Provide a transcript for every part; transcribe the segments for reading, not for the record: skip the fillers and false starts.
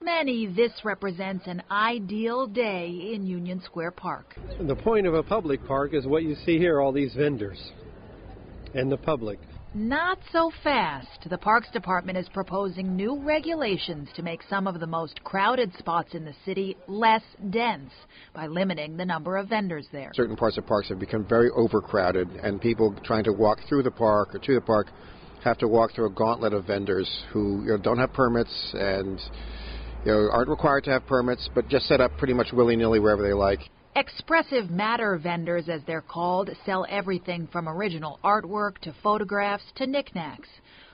many, this represents an ideal day in Union Square Park. The point of a public park is what you see here, all these vendors and the public. Not so fast. The Parks Department is proposing new regulations to make some of the most crowded spots in the city less dense by limiting the number of vendors there. Certain parts of parks have become very overcrowded, and people trying to walk through the park or to the park have to walk through a gauntlet of vendors who don't have permits and aren't required to have permits, but just set up pretty much willy-nilly wherever they like. Expressive matter vendors, as they're called, sell everything from original artwork to photographs to knickknacks.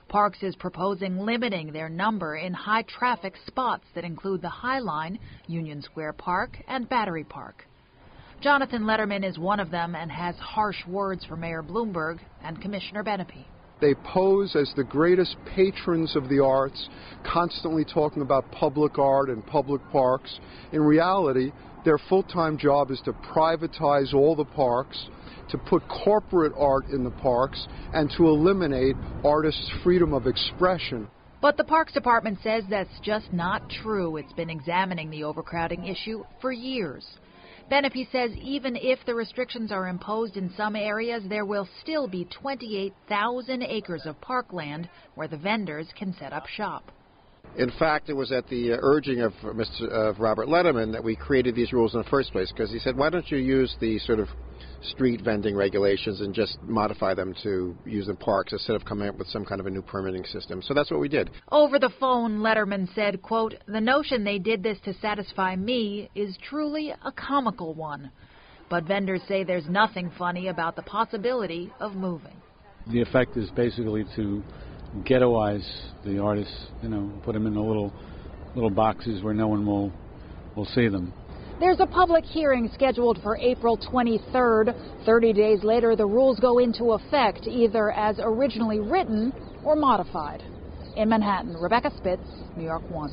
Parks is proposing limiting their number in high-traffic spots that include the High Line, Union Square Park, and Battery Park. Jonathan Letterman is one of them and has harsh words for Mayor Bloomberg and Commissioner Benepe. They pose as the greatest patrons of the arts, constantly talking about public art and public parks. In reality, their full-time job is to privatize all the parks, to put corporate art in the parks, and to eliminate artists' freedom of expression. But the Parks Department says that's just not true. It's been examining the overcrowding issue for years. Benepe says even if the restrictions are imposed in some areas, there will still be 28,000 acres of parkland where the vendors can set up shop. In fact, it was at the urging of Robert Letterman that we created these rules in the first place, because he said, why don't you use the sort of street vending regulations and just modify them to use in parks instead of coming up with some kind of a new permitting system. So that's what we did. Over the phone, Letterman said, quote, "The notion they did this to satisfy me is truly a comical one. But vendors say there's nothing funny about the possibility of moving." The effect is basically to ghettoize the artists, put them in the little boxes where no one will see them. There's a public hearing scheduled for April 23rd. 30 days later, the rules go into effect, either as originally written or modified. In Manhattan, Rebecca Spitz, New York 1.